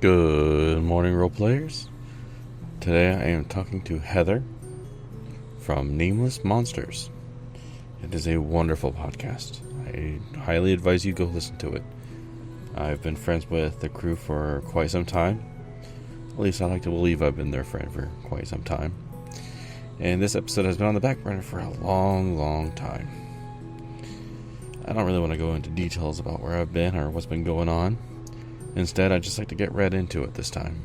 Good morning, Roleplayers. Today I am talking to Heather from Nameless Monsters. It is a wonderful podcast. I highly advise you go listen to it. I've been friends with the crew for quite some time. At least I like to believe I've been their friend for quite some time. And this episode has been on the back burner for a long time. I don't really want to go into details about where I've been or what's been going on. Instead, I'd just like to get right into it this time.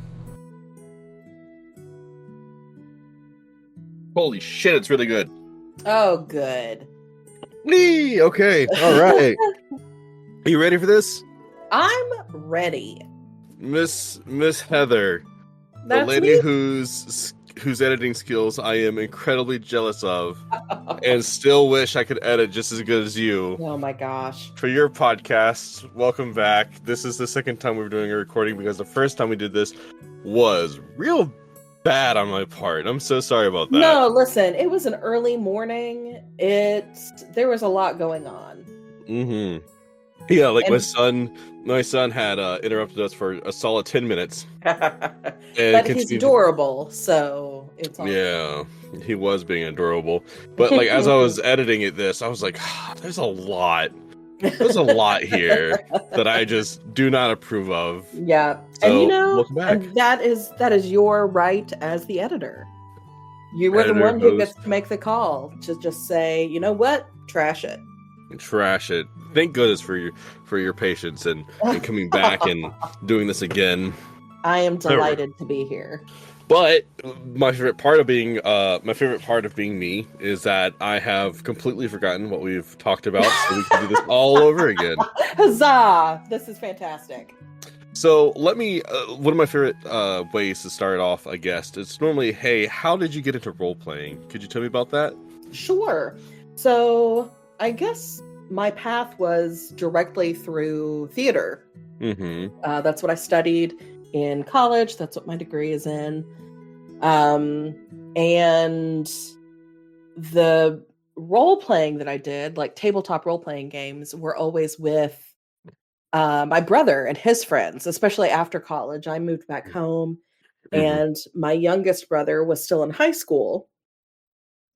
Holy shit, it's really good. Oh, good. Whee! Okay, all right. Are you ready for this? I'm ready. Miss Heather, That's the lady me? whose editing skills I am incredibly jealous of and still wish I could edit just as good as you. Oh my gosh. For your podcast, welcome back. This is the second time we're doing a recording because the first time we did this was real bad on my part. I'm so sorry about that. No, listen, it was an early morning. There was a lot going on. Mm-hmm. Yeah, like And- my son had interrupted us for a solid 10 minutes. But he's adorable, so it's all Yeah, he was being adorable. But like as I was editing this, I was like, there's a lot here that I just do not approve of. Yeah. So, and welcome back. and that is your right as the editor. You were the Editor, one who host. gets to make the call to just say, you know what? Trash it. Trash it. Thank goodness for your patience and coming back and doing this again. I am delighted to be here. But my favorite part of being me is that I have completely forgotten what we've talked about, so we can do this all over again. Huzzah! This is fantastic. So let me. One of my favorite ways to start off a guest is normally, hey, how did you get into role playing? Could you tell me about that? Sure. So I guess my path was directly through theater. Mm-hmm. That's what I studied in college. That's what my degree is in. And the role playing that I did, like tabletop role playing games, were always with my brother and his friends, especially after college. I moved back home, and my youngest brother was still in high school.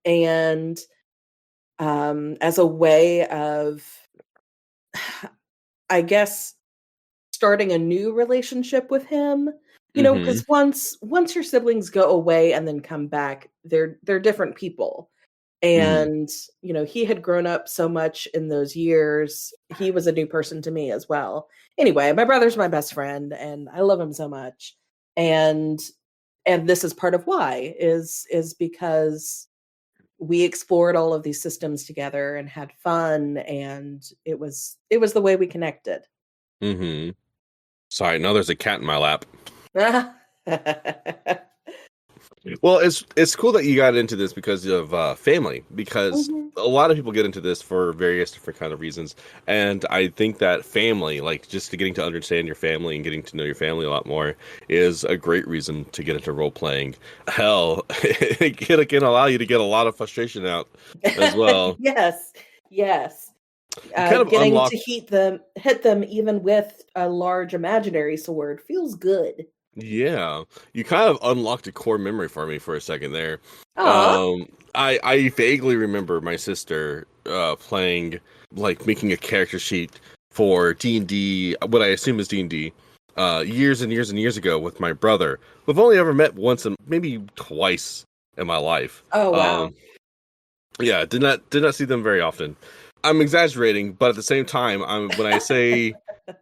And as a way of, I guess, starting a new relationship with him, because once your siblings go away and then come back, they're different people. And he had grown up so much in those years. He was a new person to me as well. Anyway, my brother's my best friend, and I love him so much. And this is part of why is because we explored all of these systems together and had fun, and it was the way we connected. Mm-hmm. Sorry, now there's a cat in my lap. Well, it's cool that you got into this because of family, because a lot of people get into this for various different kind of reasons, and I think that family, like just getting to understand your family and getting to know your family a lot more, is a great reason to get into role playing. Hell, it can allow you to get a lot of frustration out as well. Yes. Kind of Getting unlock- to hit them even with a large imaginary sword feels good. Yeah, you kind of unlocked a core memory for me for a second there. Aw. I vaguely remember my sister playing, like making a character sheet for D&D, what I assume is D&D, years and years and years ago with my brother. We've only ever met once and maybe twice in my life. Oh wow. Yeah, did not see them very often. I'm exaggerating, but at the same time, when I say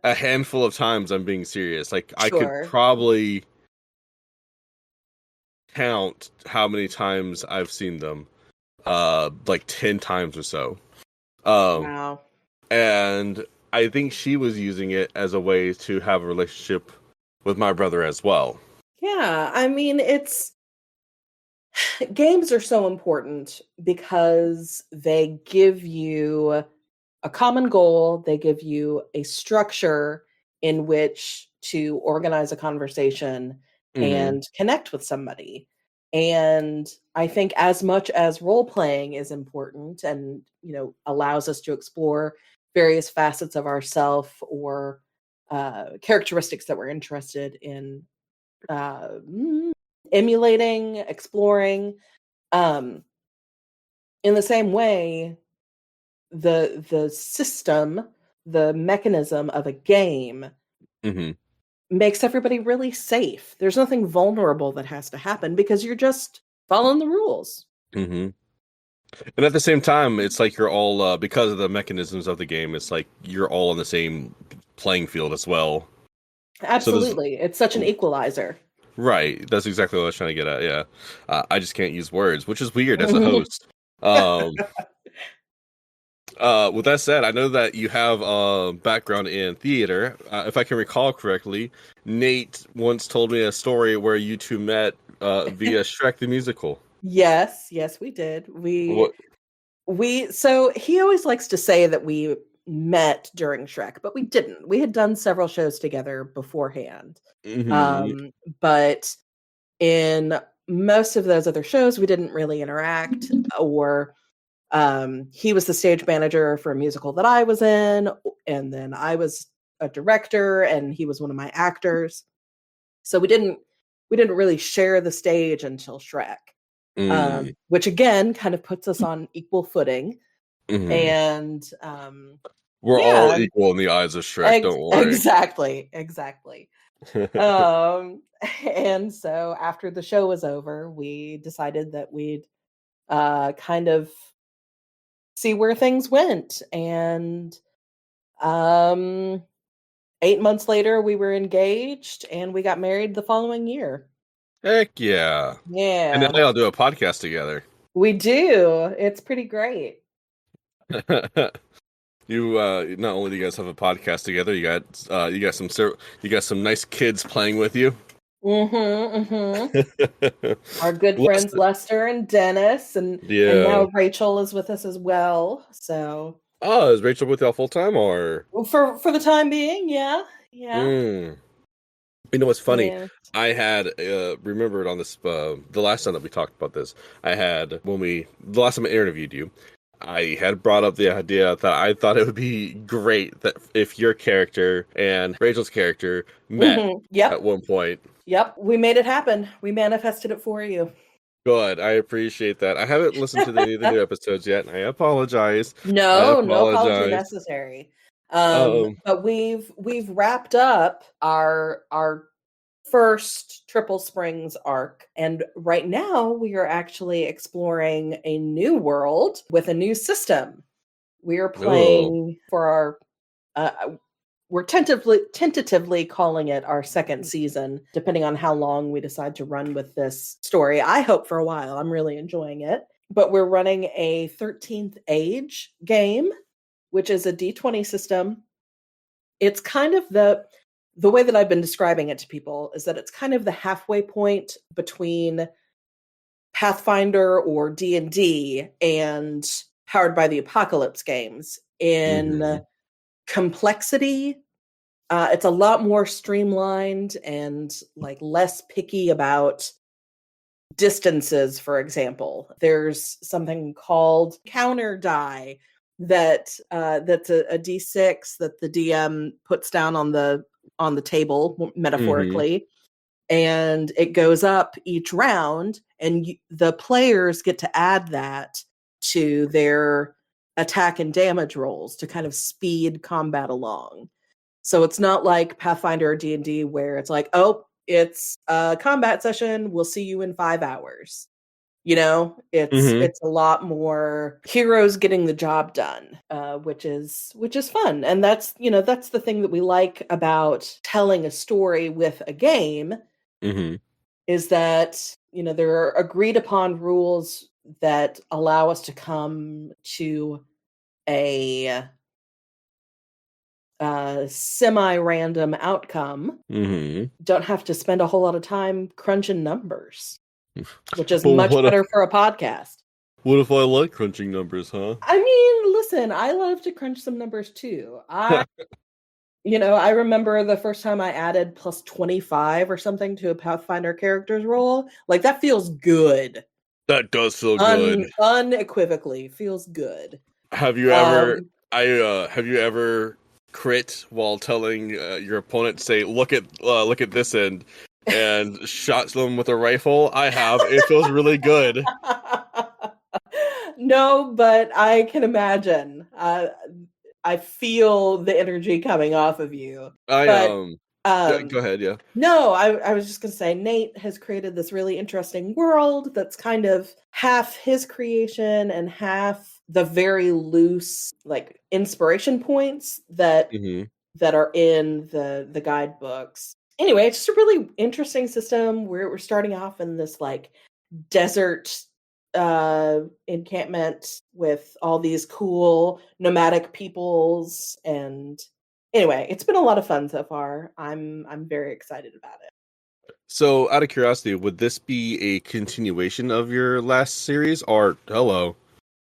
a handful of times, I'm being serious. Like I Sure. could probably count how many times I've seen them, like 10 times or so. Wow. And I think she was using it as a way to have a relationship with my brother as well. Yeah, I mean, games are so important because they give you a common goal, they give you a structure in which to organize a conversation and connect with somebody. And I think as much as role playing is important and allows us to explore various facets of ourself or characteristics that we're interested in emulating, exploring. In the same way, the system, the mechanism of a game makes everybody really safe. There's nothing vulnerable that has to happen because you're just following the rules. And at the same time, it's like you're all because of the mechanisms of the game. It's like you're all on the same playing field as well. Absolutely, it's such an equalizer. Right, that's exactly what I was trying to get at. Yeah, I just can't use words, which is weird as a host. With that said, I know that you have a background in theater. If I can recall correctly, Nate once told me a story where you two met via Shrek the Musical. Yes, we did. So he always likes to say that we met during Shrek, but we didn't. We had done several shows together beforehand. But in most of those other shows, we didn't really interact, or he was the stage manager for a musical that I was in, and then I was a director and he was one of my actors. So we didn't really share the stage until Shrek. Which again kind of puts us on equal footing. And we're all equal in the eyes of Shrek, don't worry. Exactly. And so after the show was over, we decided that we'd kind of see where things went. And 8 months later, we were engaged and we got married the following year. Heck yeah. Yeah. And then they all do a podcast together. We do. It's pretty great. You not only do you guys have a podcast together, you got some nice kids playing with you. Our good friends Lester and Dennis, and now Rachel is with us as well. So is Rachel with y'all full time or for the time being? Yeah. You know what's funny? Yeah. I had remembered on this the last time that we talked about this. The last time I interviewed you, I had brought up the idea that I thought it would be great that if your character and Rachel's character met at one point. Yep, we made it happen. We manifested it for you. Good, I appreciate that. I haven't listened to any of the new episodes yet, and I apologize. No apology necessary. But we've wrapped up our first Triple Springs arc, and right now we are actually exploring a new world with a new system. We are playing for our we're tentatively calling it our second season, depending on how long we decide to run with this story. I hope for a while. I'm really enjoying it. But we're running a 13th Age game, which is a D20 system. It's kind of the way that I've been describing it to people is that it's kind of the halfway point between Pathfinder or D&D and Powered by the Apocalypse games in complexity. It's a lot more streamlined and like less picky about distances. For example, there's something called counter die that's a D6 that the DM puts down on the table, metaphorically, and it goes up each round, and the players get to add that to their attack and damage rolls to kind of speed combat along. So it's not like Pathfinder or D&D where it's like, oh, it's a combat session, we'll see you in 5 hours. It's a lot more heroes getting the job done, which is fun. And that's the thing that we like about telling a story with a game, is that, there are agreed upon rules that allow us to come to a semi-random outcome. Don't have to spend a whole lot of time crunching numbers, which is much better for a podcast. What if I like crunching numbers, huh? I mean, listen, I love to crunch some numbers too. I remember the first time I added plus 25 or something to a Pathfinder character's roll. Like, that feels good. That does feel good. Unequivocally feels good. Have you ever crit while telling your opponent to say, look at this end, and shot them with a rifle? I have. It feels really good. No, but I can imagine. I feel the energy coming off of you. But Yeah, go ahead. Yeah. no, I was just going to say Nate has created this really interesting world that's kind of half his creation and half the very loose like inspiration points that are in the guidebooks. Anyway, it's just a really interesting system. We're starting off in this like desert encampment with all these cool nomadic peoples, and anyway, it's been a lot of fun so far. I'm very excited about it. So, out of curiosity, would this be a continuation of your last series, or hello?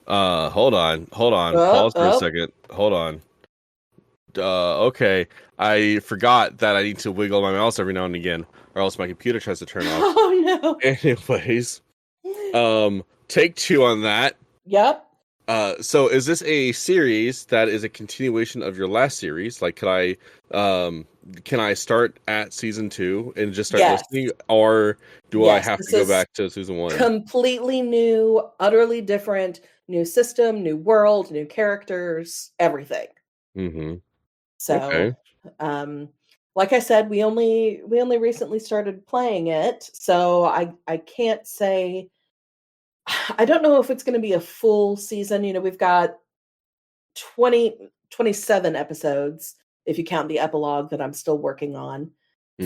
Hold on. Pause for a second. Hold on. Okay. I forgot that I need to wiggle my mouse every now and again, or else my computer tries to turn off. Oh no. Anyways, take 2 on that. Yep. So is this a series that is a continuation of your last series? Like, can I start at season 2 and just start listening, or do I have to go back to season 1? Completely new, utterly different, new system, new world, new characters, everything. Mm-hmm. So, okay. Like I said, we only recently started playing it, so I can't say. I don't know if it's going to be a full season. You know, we've got 27 episodes, if you count the epilogue that I'm still working on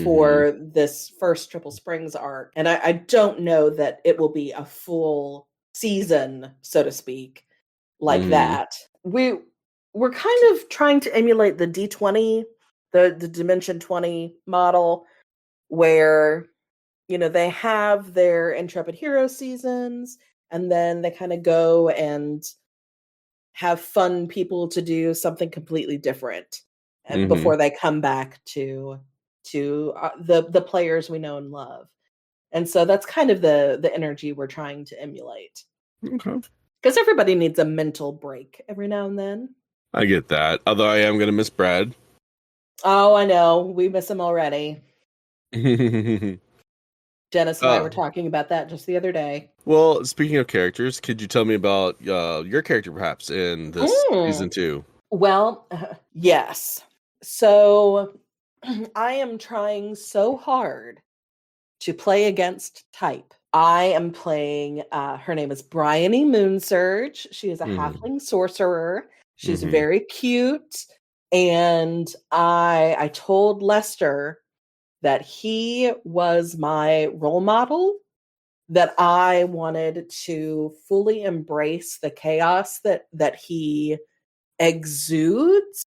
for this first Triple Springs arc. And I don't know that it will be a full season, so to speak, like that. We're kind of trying to emulate the D20, the Dimension 20 model, where, you know, they have their Intrepid Hero seasons, and then they kind of go and have fun people to do something completely different before they come back to the players we know and love. And so that's kind of the energy we're trying to emulate. Okay. Because everybody needs a mental break every now and then. I get that. Although I am going to miss Brad. Oh, I know. We miss him already. Dennis and I were talking about that just the other day. Well, speaking of characters, could you tell me about your character perhaps in this season 2? Well, yes. So I am trying so hard to play against type. I am playing, her name is Bryony Moonsurge. She is a halfling sorcerer. She's very cute. And I told Lester that he was my role model, that I wanted to fully embrace the chaos that he exudes.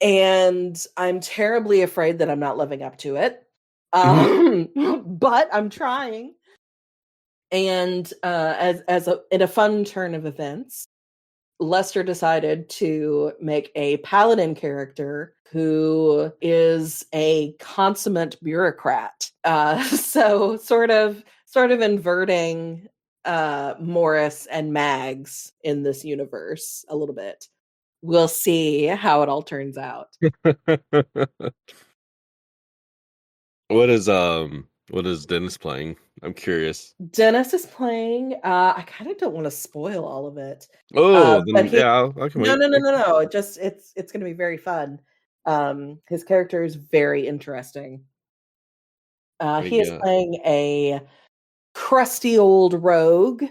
And I'm terribly afraid that I'm not living up to it. But I'm trying. And in a fun turn of events, Lester decided to make a paladin character who is a consummate bureaucrat. So sort of inverting Morris and Mags in this universe a little bit. We'll see how it all turns out. What is Dennis playing? I'm curious. Dennis is playing. I kind of don't want to spoil all of it. Oh, but yeah, I can wait. No. It's going to be very fun. His character is very interesting. He is playing a crusty old rogue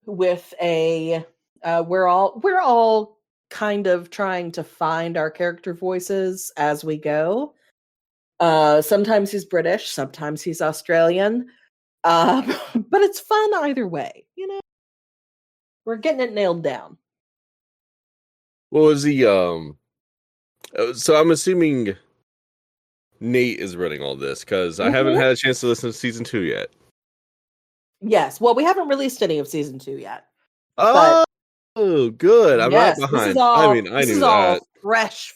with a. We're all kind of trying to find our character voices as we go. Sometimes he's British, sometimes he's Australian. But it's fun either way, you know. We're getting it nailed down. What was the so I'm assuming Nate is running all this, because I haven't had a chance to listen to season 2 yet. Yes, well, we haven't released any of season 2 yet. Oh, good. I'm not behind. This is all, I knew that. All fresh.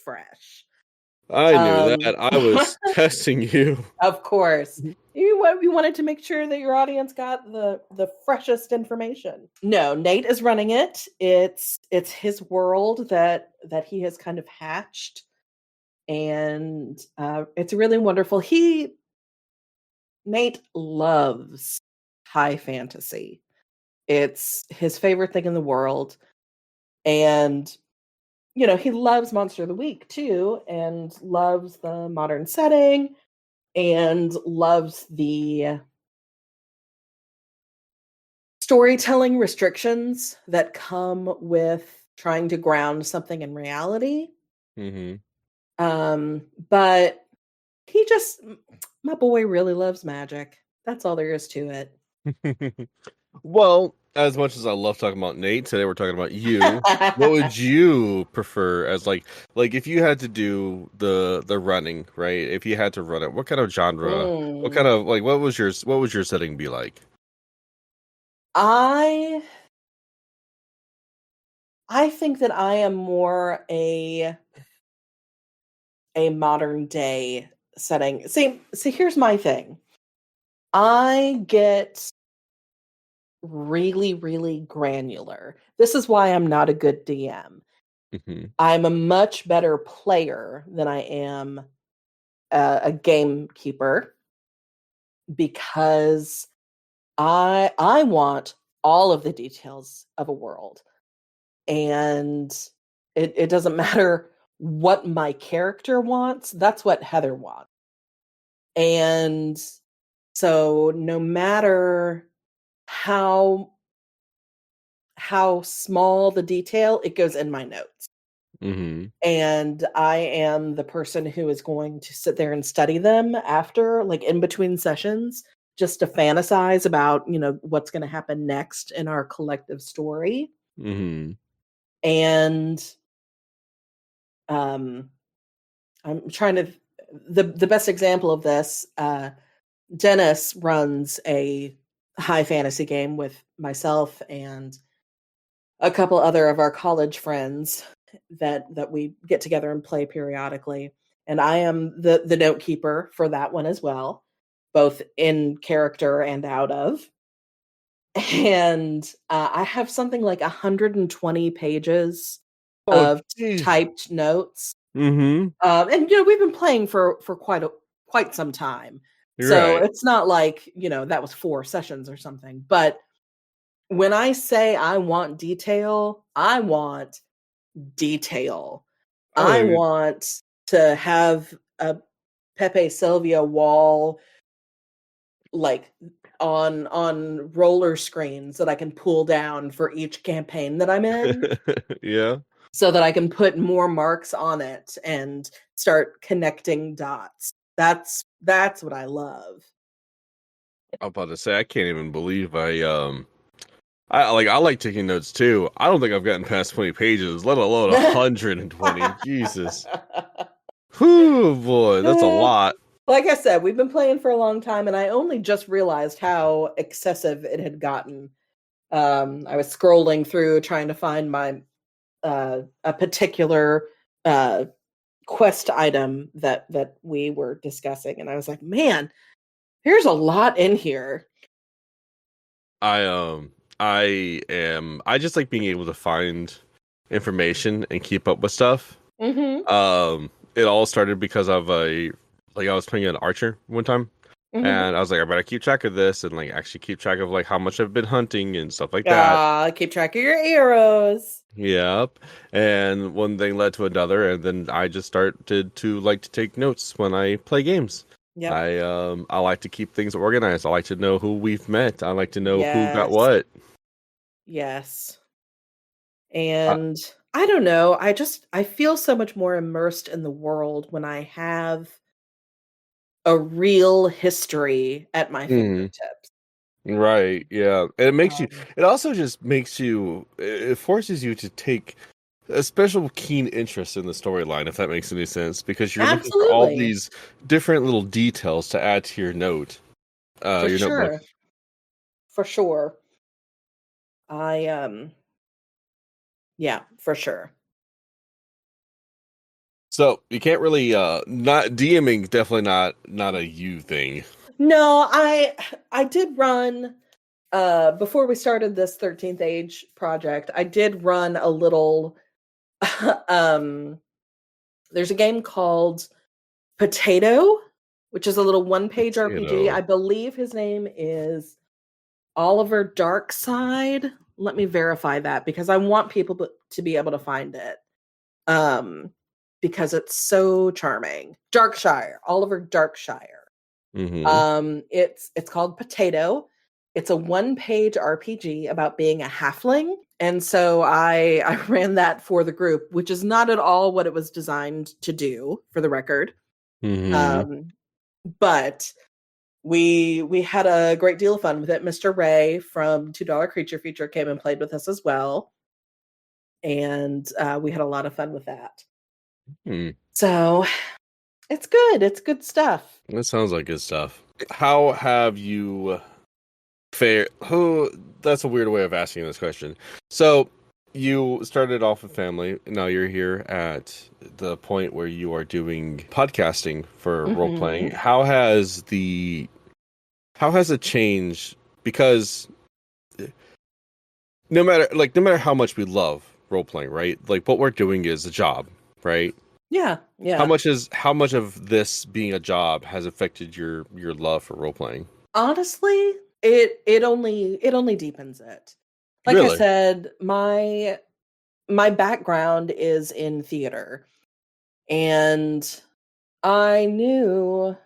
I knew that. I was testing you. Of course. You wanted to make sure that your audience got the freshest information. No, Nate is running it. It's his world that he has kind of hatched, and it's really wonderful. Nate loves high fantasy. It's his favorite thing in the world, and he loves Monster of the Week too, and loves the modern setting, and loves the storytelling restrictions that come with trying to ground something in reality. But my boy really loves magic. That's all there is to it. Well, as much as I love talking about Nate, today we're talking about you. What would you prefer as like if you had to do the running, right? If you had to run it, what kind of genre? What kind of what was your setting be like? I think that I am more a modern day setting. See, here's my thing. I get really, really granular. This is why I'm not a good DM. I'm a much better player than I am a gamekeeper, because I want all of the details of a world, and it doesn't matter what my character wants. That's what Heather wants. And so no matter how small the detail, it goes in my notes. And I am the person who is going to sit there and study them after, like in between sessions, just to fantasize about, what's going to happen next in our collective story. And I'm trying to, the best example of this, Dennis runs a high fantasy game with myself and a couple other of our college friends that we get together and play periodically. And I am the note keeper for that one as well, both in character and out of. And I have something like 120 pages of typed notes. And we've been playing for quite some time. So it's not like, that was 4 sessions or something. But when I say I want detail, I want detail. I want to have a Pepe Sylvia wall, like on roller screens that I can pull down for each campaign that I'm in. Yeah. So that I can put more marks on it and start connecting dots. That's what I love. I'm about to say, I can't even believe I like taking notes too. I don't think I've gotten past 20 pages, let alone 120. Jesus. Whew, boy, that's a lot. Like I said, we've been playing for a long time, and I only just realized how excessive it had gotten. I was scrolling through trying to find my a particular quest item that we were discussing, and I was like, man, there's a lot in here. I just like being able to find information and keep up with stuff. It all started because of I was playing an archer one time, and I was like, I better keep track of this and like actually keep track of like how much I've been hunting and stuff like that. Keep track of your arrows. Yep. And one thing led to another, and then I just started to like to take notes when I play games. Yep. I like to keep things organized. I like to know who we've met. I like to know who got what. Yes. And I don't know. I feel so much more immersed in the world when I have a real history at my fingertips. Right. Yeah. And it makes you, it also just makes you, it forces you to take a special keen interest in the storyline, if that makes any sense, because you're looking for all these different little details to add to your note. Your notebook. For sure. Yeah, for sure. So you can't really not DMing, definitely not a you thing. No, I did run before we started this 13th Age project. I did run a little. There's a game called Potato, which is a little one-page RPG. I believe his name is Oliver Darkside. Let me verify that because I want people to be able to find it. Because it's so charming. Oliver Darkshire. Mm-hmm. It's called Potato. It's a one-page RPG about being a halfling. And so I ran that for the group, which is not at all what it was designed to do, for the record. Mm-hmm. But we had a great deal of fun with it. Mr. Ray from $2 Creature Feature came and played with us as well. And we had a lot of fun with that. So it's good. It's good stuff. That sounds like good stuff. How have you fared? That's a weird way of asking this question. So you started off with family. Now you're here at the point where you are doing podcasting for role playing. How has it changed? Because no matter how much we love role playing, right? Like what we're doing is a job, right? Yeah. How much of this being a job has affected your love for role playing? Honestly, it only deepens it. Like Really? I said, my background is in theater. And I knew,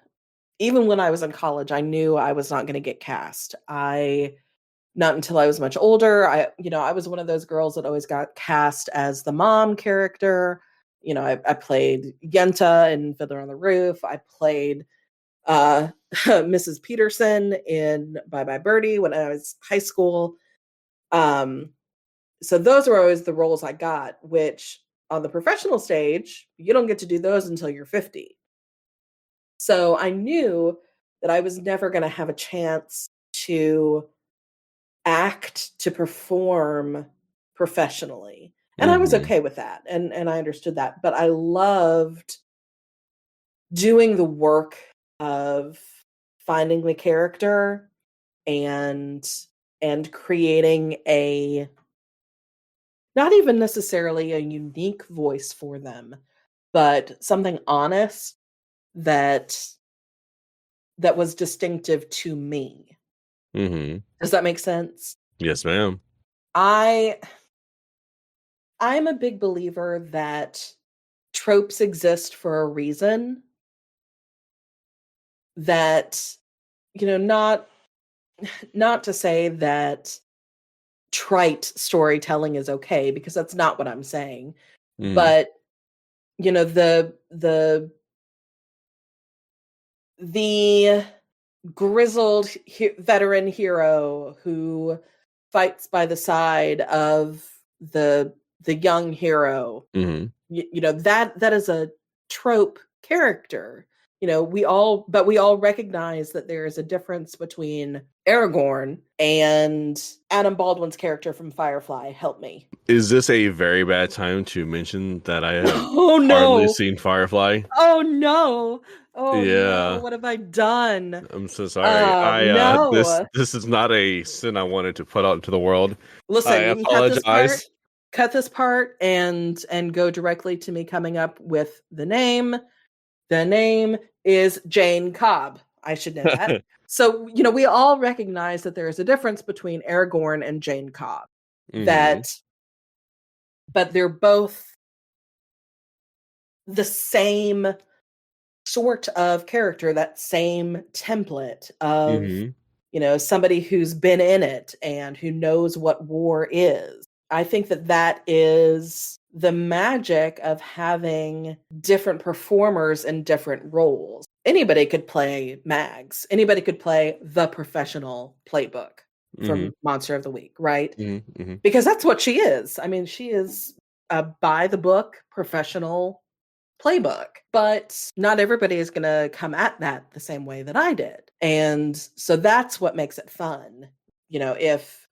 even when I was in college, I knew I was not going to get cast. Not until I was much older. I was one of those girls that always got cast as the mom character. I played Yenta in Fiddler on the Roof. I played Mrs. Peterson in Bye Bye Birdie when I was high school. So those were always the roles I got, which on the professional stage, you don't get to do those until you're 50. So I knew that I was never going to have a chance to act, to perform professionally. And I was okay with that. And I understood that. But I loved doing the work of finding the character and creating a, not even necessarily a unique voice for them, but something honest that was distinctive to me. Does that make sense? Yes, ma'am. I'm a big believer that tropes exist for a reason. That, not to say that trite storytelling is okay, because that's not what I'm saying. But the grizzled veteran hero who fights by the side of the young hero, that is a trope character. We all recognize that there is a difference between Aragorn and Adam Baldwin's character from Firefly. Help me. Is this a very bad time to mention that I have hardly seen Firefly? Oh no. Oh yeah. no, what have I done? I'm so sorry. No. This is not a sin I wanted to put out into the world. Listen, I you can apologize. cut this part and go directly to me coming up with the name. The name is Jane Cobb. I should know that. So, we all recognize that there is a difference between Aragorn and Jane Cobb. But they're both the same sort of character, that same template of, somebody who's been in it and who knows what war is. I think that is the magic of having different performers in different roles. Anybody could play Mags. Anybody could play the professional playbook from Monster of the Week, right? Because that's what she is. I mean, she is a by the book professional playbook, but not everybody is going to come at that the same way that I did. And so that's what makes it fun.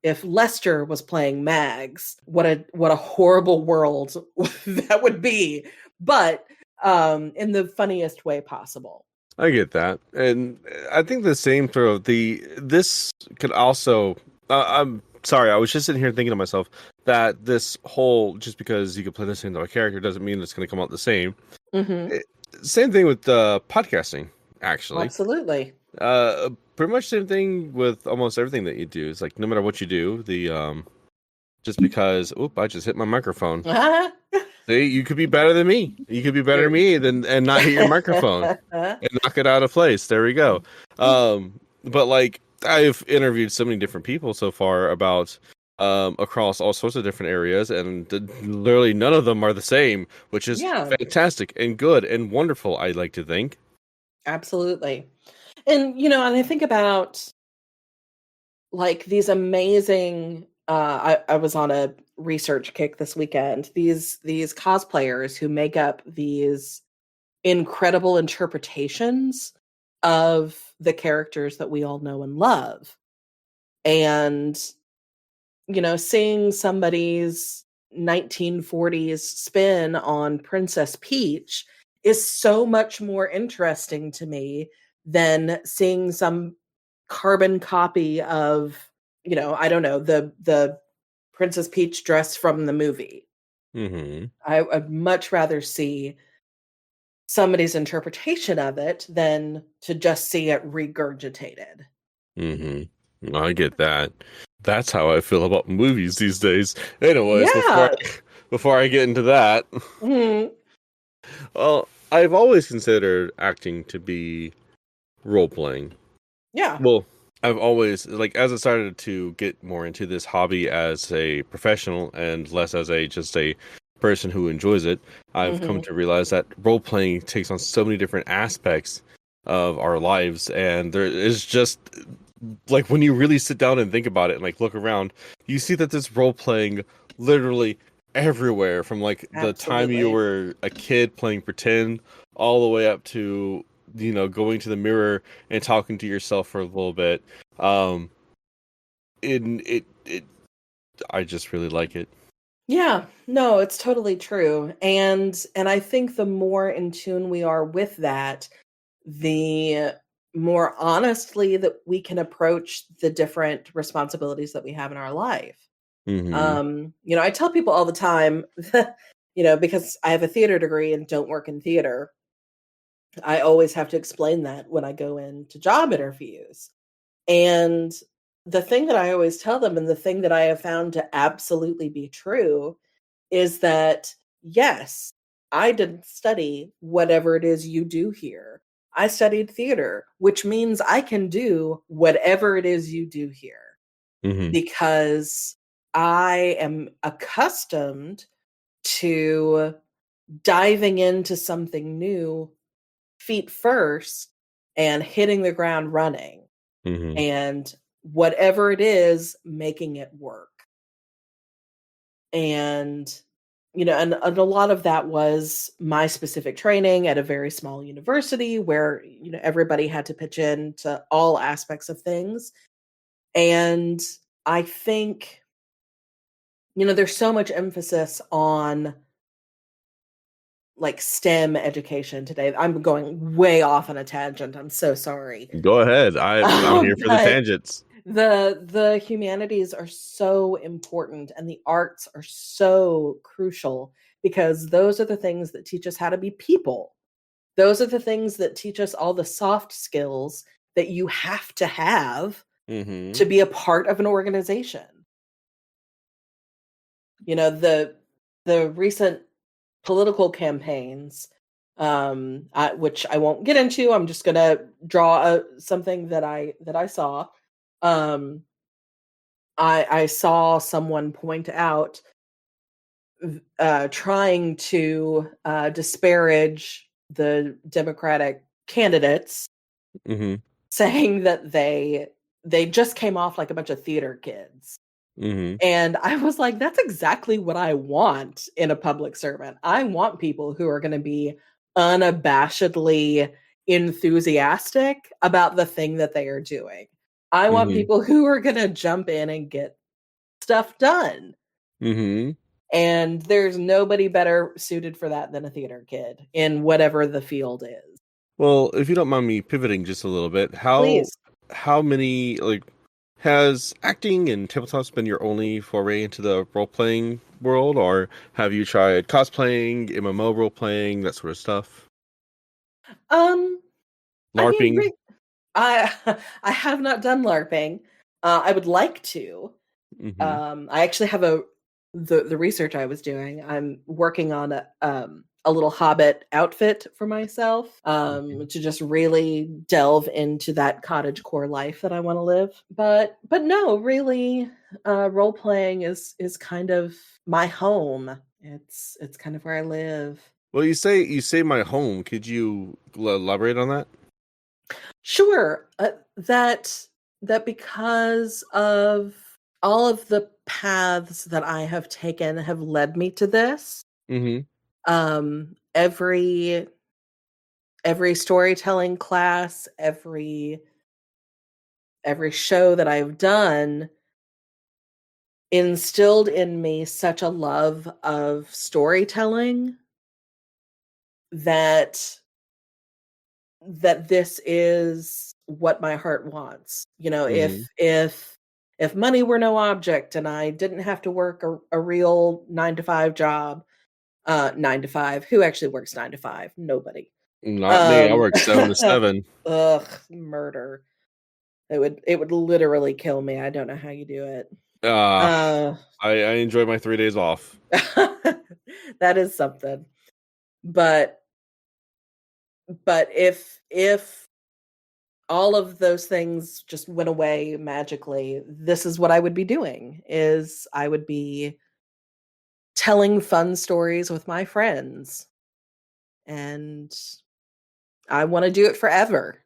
If Lester was playing Mags, what a horrible world that would be, but in the funniest way possible. I get that, and I think the same sort of this could also. I'm sorry, I was just sitting here thinking to myself that this whole just because you can play the same type of character doesn't mean it's going to come out the same. Mm-hmm. Same thing with podcasting, actually. Absolutely. Pretty much same thing with almost everything that you do. It's like no matter what you do, just because. Oop! I just hit my microphone. See, you could be better than me. You could be better than me and not hit your microphone and knock it out of place. There we go. But like I've interviewed so many different people so far about across all sorts of different areas, and literally none of them are the same, which is Yeah, fantastic and good and wonderful. I like to think. absolutely. And and I think about like these amazing I was on a research kick this weekend. These cosplayers who make up these incredible interpretations of the characters that we all know and love. And seeing somebody's 1940s spin on Princess Peach is so much more interesting to me than seeing some carbon copy of, I don't know, the Princess Peach dress from the movie. Mm-hmm. I'd much rather see somebody's interpretation of it than to just see it regurgitated. Mm-hmm. I get that. That's how I feel about movies these days. Anyways, Yeah. before I get into that, Mhm. well, I've always considered acting to be role playing. Yeah. Well, I've always like as I started to get more into this hobby as a professional and less as just a person who enjoys it, I've come Mhm. to realize that role playing takes on so many different aspects of our lives, and there is just like when you really sit down and think about it and like look around, you see that there's role playing literally everywhere from like the time you Absolutely. were a kid playing pretend all the way up to going to the mirror and talking to yourself for a little bit. It I just really like it. Yeah, no, it's totally true. And I think the more in tune we are with that, the more honestly that we can approach the different responsibilities that we have in our life. Mm-hmm. I tell people all the time, because I have a theater degree and don't work in theater, I always have to explain that when I go into job interviews. And the thing that I always tell them, and the thing that I have found to absolutely be true, is that yes, I didn't study whatever it is you do here. I studied theater, which means I can do whatever it is you do here Mm-hmm. because I am accustomed to diving into something new feet first and hitting the ground running Mm-hmm. and whatever it is, making it work. And and a lot of that was my specific training at a very small university where everybody had to pitch in to all aspects of things. And I think there's so much emphasis on like STEM education today. I'm going way off on a tangent. I'm so sorry. Go ahead. I'm here for the But tangents. the humanities are so important and the arts are so crucial because those are the things that teach us how to be people. Those are the things that teach us all the soft skills that you have Mm-hmm. to be a part of an organization. The recent political campaigns, which I won't get into. I'm just going to draw something that I saw. Um, I saw someone point out trying to disparage the Democratic candidates, Mm-hmm. saying that they just came off like a bunch of theater kids. Mm-hmm. And I was like, that's exactly what I want in a public servant. I want people who are going to be unabashedly enthusiastic about the thing that they are doing. I want Mm-hmm. people who are going to jump in and get stuff done. Mm-hmm. And there's nobody better suited for that than a theater kid in whatever the field is. Well, if you don't mind me pivoting just a little bit, Please. how many like has acting and tabletops been your only foray into the role playing world, or have you tried cosplaying, MMO role playing, that sort of stuff? Um, I mean, LARPing. I I have not done LARPing. I would like to. Mm-hmm. I actually have the research I was doing. I'm working on a little Hobbit outfit for myself to just really delve into that cottage core life that I want to live. But no, really, role playing is kind of my home. It's kind of where I live. Well, you say my home. Could you elaborate on that? Sure, that because of all of the paths that I have taken have led me to this. Mm-hmm. Every storytelling class, every show that I've done instilled in me such a love of storytelling that this is what my heart wants. You know, Mm-hmm. if money were no object and I didn't have to work a real 9 to 5 job, 9 to 5, who actually works 9 to 5? Nobody. Not me. I Um, work 7 to 7. ugh, murder. It would literally kill me. I don't know how you do it. Uh, Uh, I enjoy my 3 days off. that is something. But if all of those things just went away magically, this is what I would be doing. Is I would be telling fun stories with my friends, and I want to do it forever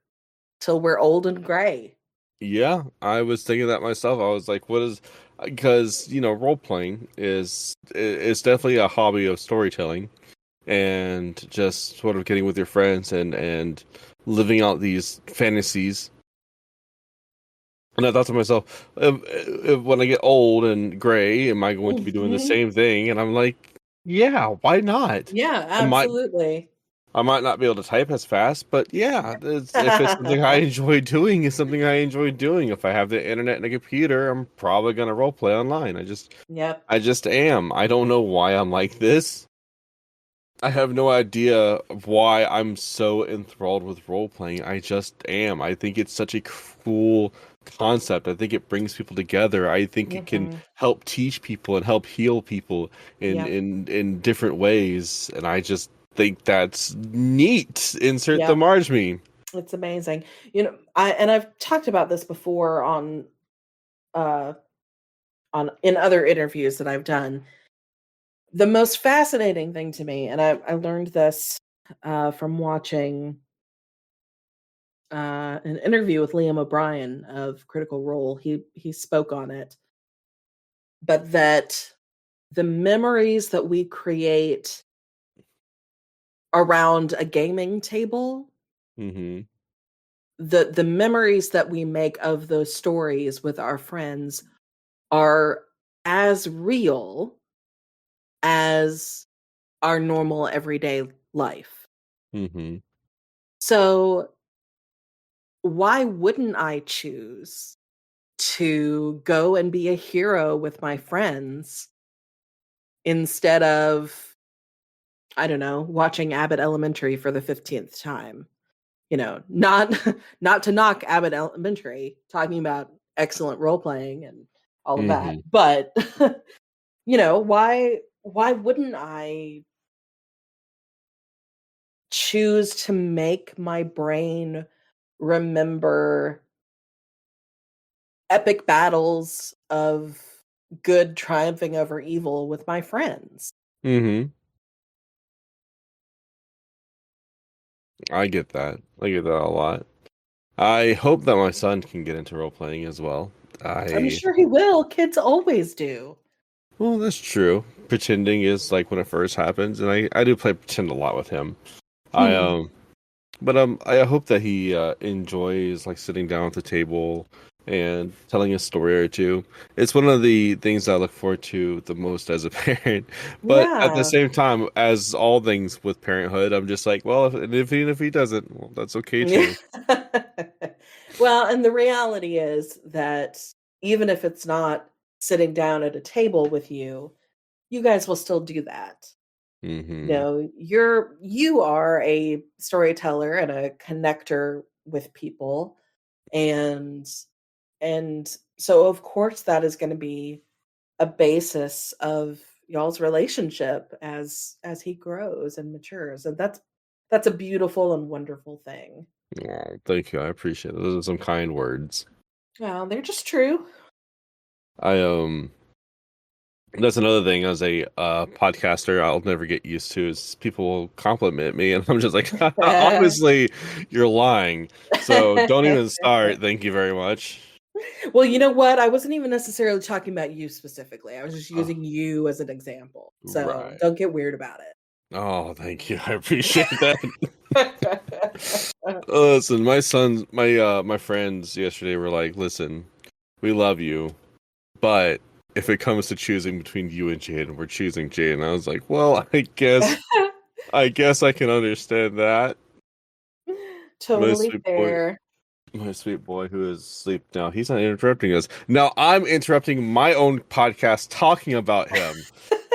till we're old and gray. Yeah, I was thinking that myself. I was like, what is, because, role playing is definitely a hobby of storytelling and just sort of getting with your friends and living out these fantasies. And I thought to myself, when I get old and gray, am I going to be doing the Mhm. same thing? And I'm like, yeah, why not? Yeah, I might absolutely. I might not be able to type as fast, but yeah, if it's something I enjoy doing, it's something I enjoy doing. If I have the internet and a computer, I'm probably gonna role play online. Yep. I just am. I don't know why I'm like this. I have no idea why I'm so enthralled with role playing. I just am. I think it's such a cool concept. I think it brings people together. I think it can Mhm. help teach people and help heal people in Yep. in different ways. And I just think that's neat. Insert the Yep. Marge. It's amazing. I've talked about this before uh on in other interviews that I've done. The most fascinating thing to me, and I learned this from watching an interview with Liam O'Brien of Critical Role. He spoke on it, but that the memories that we create around a gaming table, Mm-hmm. the memories that we make of those stories with our friends are as real as our normal everyday life. Mm-hmm. So why wouldn't I choose to go and be a hero with my friends instead of, I don't know, watching Abbott Elementary for the 15th time? Not not to knock Abbott Elementary, talking about excellent role playing and all of that. Mm-hmm. But why wouldn't I choose to make my brain remember epic battles of good triumphing over evil with my friends? Mm-hmm. I get that. I get that a lot. I hope that my son can get into role playing as well. I'm I sure he will. Kids always do. Well, that's true. Pretending is like when it first happens, and I do play pretend a lot with him. I Mhm. but I hope that he enjoys like sitting down at the table and telling a story or two. It's one of the things I look forward to the most as a parent. But at the Yeah. same time, as all things with parenthood, I'm just like, well, even if he doesn't, well, that's okay Yeah. too. Well, and the reality is that even if it's not sitting down at a table with you, you guys will still do that. Hmm. You are a storyteller and a connector with people, and so of course that is going to be a basis of y'all's relationship as he grows and matures, and that's a beautiful and wonderful thing. Oh, thank you. I appreciate it. Those are some kind words. Well, they're just true. I That's another thing as a podcaster I'll never get used to is people will compliment me and I'm just like obviously you're lying. So don't even start. Thank you very much. Well, you know what? I wasn't even necessarily talking about you specifically. I was just Oh, using you as an example. So right. don't get weird about Oh, thank you. I appreciate that. it. Listen, my friends yesterday were like, "Listen, we love you, but if it comes to choosing between you and Jade, we're choosing Jade." And I was like, "Well, I guess I can understand that." My Totally sweet boy. fair. My sweet boy who is asleep now. He's not interrupting us. Now I'm interrupting my own podcast talking about him.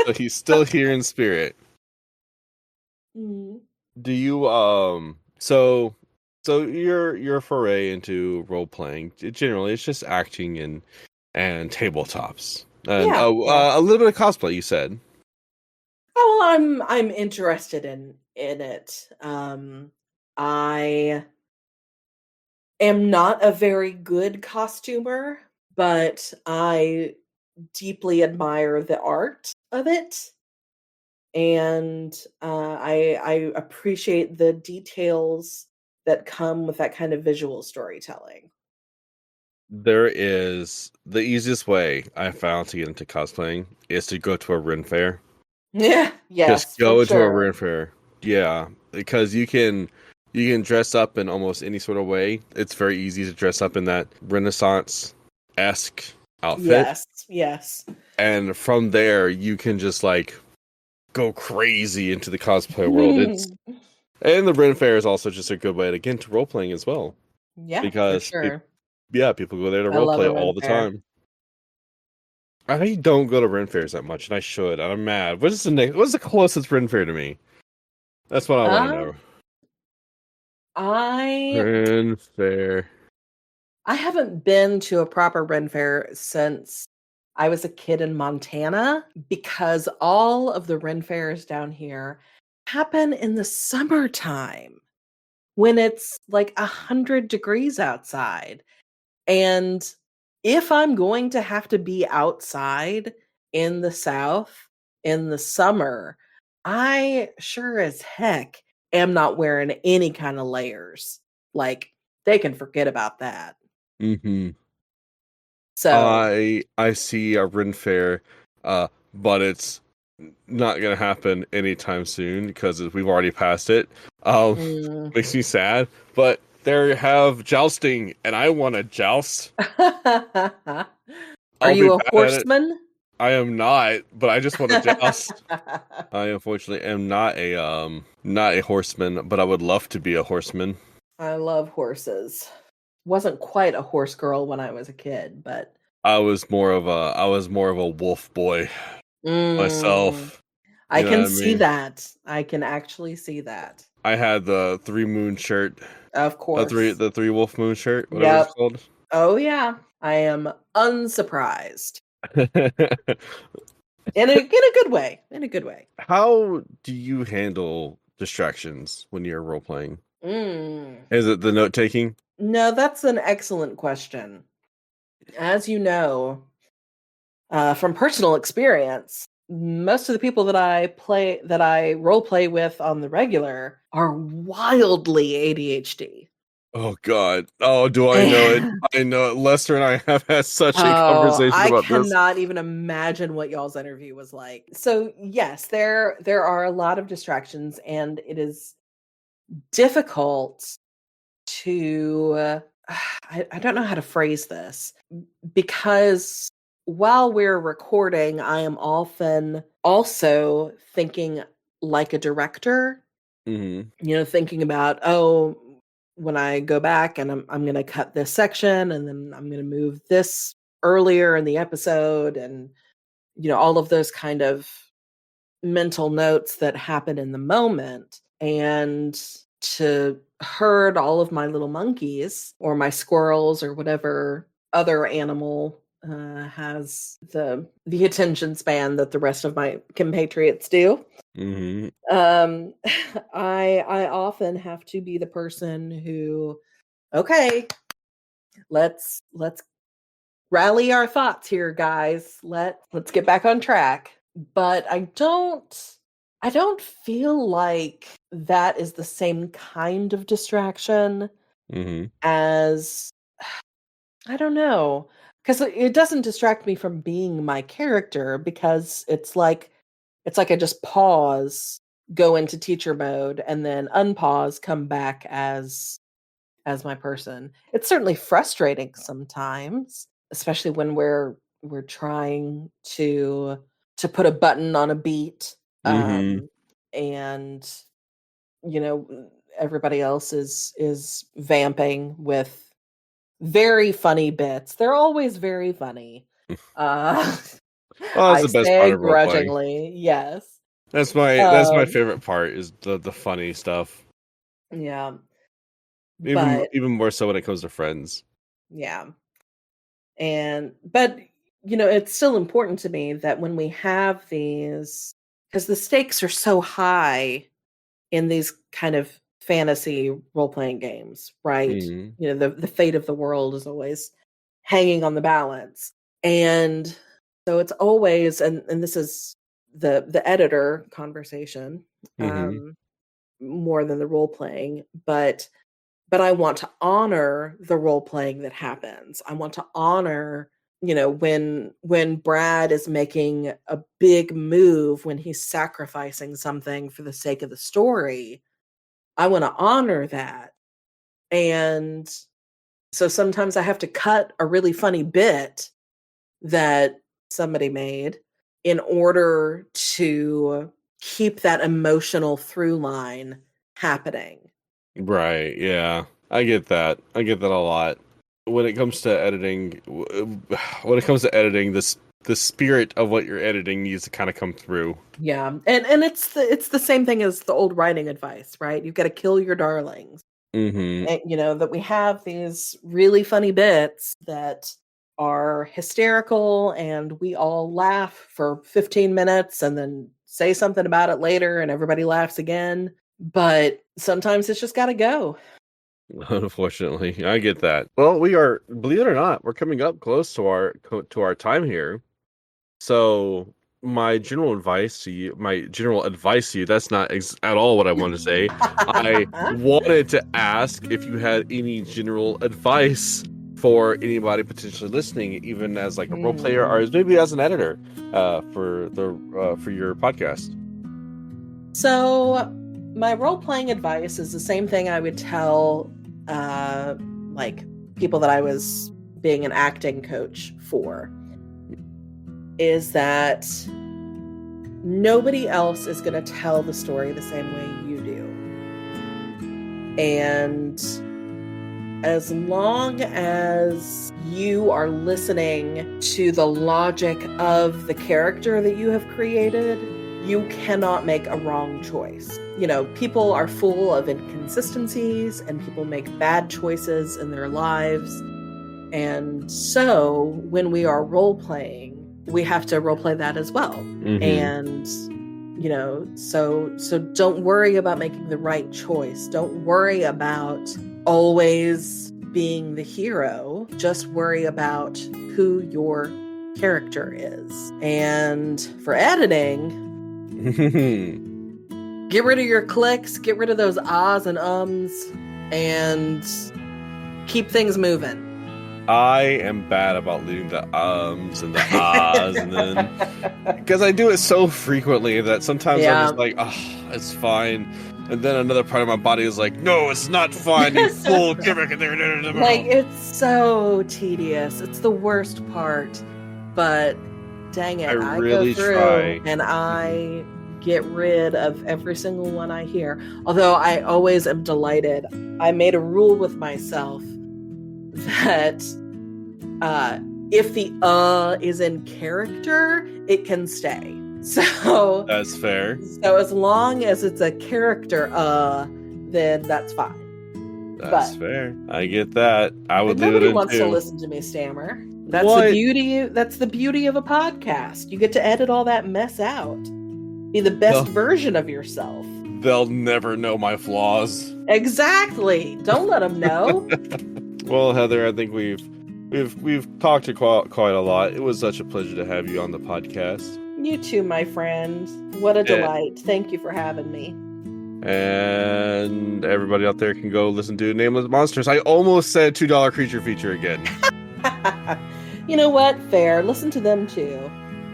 So he's still here in spirit. Mm. Do you so your foray into role playing generally it's just acting and tabletops. And Yeah, yeah. a little bit of cosplay you said. Oh, well, I'm interested in it. I am not a very good costumer, but I deeply admire the art of it, and I appreciate the details that come with that kind of visual storytelling. There is the easiest way I found to get into cosplaying is to go to a Ren fair. Yeah, Just yes, for go into a sure. Ren fair. Yeah, because you can dress up in almost any sort of way. It's very easy to dress up in that Renaissance-esque outfit. Yes, yes. And from there you can just like go crazy into the cosplay world. It's and the Ren Fair is also just a good way to get into role playing as well Yeah, for because sure. yeah, people go there to I role love play a Ren all the Fair. time. I don't go to Ren Fairs that much, and I should. And I'm mad. What's the closest Ren Fair to me? That's what I want to Um, know. I Ren Fair. I haven't been to a proper Ren Fair since I was a kid in Montana because all of the Ren Fairs down here happen in the summertime when it's like 100 degrees outside. And if I'm going to have to be outside in the South in the summer, I sure as heck am not wearing any kind of layers. Like, they can forget about that. Hmm. So, I see a Ren Fair, but it's not gonna happen anytime soon because we've already passed it. mm. Makes me sad. But there have jousting, and I want to joust. Are I'll be you a bad at it. horseman? I am not, but I just want to joust. I unfortunately am not a horseman, but I would love to be a horseman. I love horses. Wasn't quite a horse girl when I was a kid, but I was more of a wolf boy mm, myself. I You know can what I see mean? that. I can actually see that. I had the three moon shirt, Of course. the three wolf moon shirt, whatever it's Yep. called. Oh yeah. I am unsurprised. In a good way. In a good way. How do you handle distractions when you're role playing? Mm. Is it the note taking? No, that's an excellent question. As you know, from personal experience, most of the people that I role play with on the regular are wildly ADHD. Oh God! Oh, do I know it? And I know it. Lester and I have had such a oh, conversation I about this. cannot even imagine what y'all's interview was like. So yes, there are a lot of distractions, and it is difficult to I don't know how to phrase this, because while we're recording, I am often also thinking like a director, thinking about, when I go back and I'm going to cut this section and then I'm going to move this earlier in the episode, and, all of those kind of mental notes that happen in the moment. And to herd all of my little monkeys or my squirrels or whatever other animal has the attention span that the rest of my compatriots do. I often have to be the person who, okay, let's rally our thoughts here, guys. Let's get back on track. But I don't feel like that is the same kind of distraction as, I don't know, because it doesn't distract me from being my character, because it's like I just pause, go into teacher mode, and then unpause, come back as my person. It's certainly frustrating sometimes, especially when we're trying to put a button on a beat, and everybody else is vamping with very funny bits. They're always very funny. Well, that's I the best say part of role playing. grudgingly, yes. That's my favorite part, is the funny stuff. Yeah. Even more so when it comes to friends. Yeah. But it's still important to me that when we have these, because the stakes are so high in these kind of fantasy role-playing games, right? The fate of the world is always hanging on the balance. And so it's always, and this is the editor conversation, more than the role-playing, but I want to honor the role-playing that happens. I want to honor, when Brad is making a big move, when he's sacrificing something for the sake of the story. I want to honor that. And so sometimes I have to cut a really funny bit that somebody made in order to keep that emotional through line happening. Right, yeah. I get that. I get that a lot. When it comes to editing, the spirit of what you're editing needs to kind of come through. Yeah. And it's the same thing as the old writing advice, right? You've got to kill your darlings. And, that we have these really funny bits that are hysterical, and we all laugh for 15 minutes and then say something about it later and everybody laughs again. But sometimes it's just got to go. Unfortunately, I get that. Well, we are, believe it or not, we're coming up close to our time here. So my general advice to you, that's not at all what I wanted to say. I wanted to ask if you had any general advice for anybody potentially listening, even as like a role player or maybe as an editor, for your podcast. So my role-playing advice is the same thing I would tell like people that I was being an acting coach for, is that nobody else is going to tell the story the same way you do. And as long as you are listening to the logic of the character that you have created, you cannot make a wrong choice. People are full of inconsistencies, and people make bad choices in their lives. And so when we are role-playing, we have to role-play that as well. And, so don't worry about making the right choice. Don't worry about always being the hero. Just worry about who your character is. And for editing, get rid of your clicks, get rid of those ahs and ums, and keep things moving. I am bad about leaving the ums and the ahs, and then because I do it so frequently that sometimes I'm just like, oh, it's fine. And then another part of my body is like, no, it's not fine. You fool. Like, it's so tedious. It's the worst part. But dang it, I I really go through try. and I get rid of every single one I hear. Although I always am delighted. I made a rule with myself that if the is in character, it can stay. So That's fair. So as long as it's a character then that's fine. That's fair. I get that. I would do nobody it wants to too. listen to me stammer. That's What? the beauty. That's the beauty of a podcast. You get to edit all that mess out. Be the best version of yourself. They'll never know my flaws. Exactly. Don't let them know. Well, Heather, I think we've talked to quite a lot. It was such a pleasure to have you on the podcast. You too, my friend. What a delight. Thank you for having me. And everybody out there can go listen to Nameless Monsters. I almost said $2 creature feature again. You know what? Fair. Listen to them too.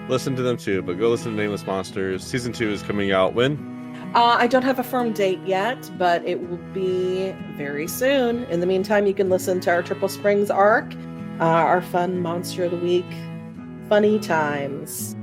Listen to them too, but go listen to Nameless Monsters. Season 2 is coming out when? I don't have a firm date yet, but it will be very soon. In the meantime, you can listen to our Triple Springs arc, our fun Monster of the Week, funny times.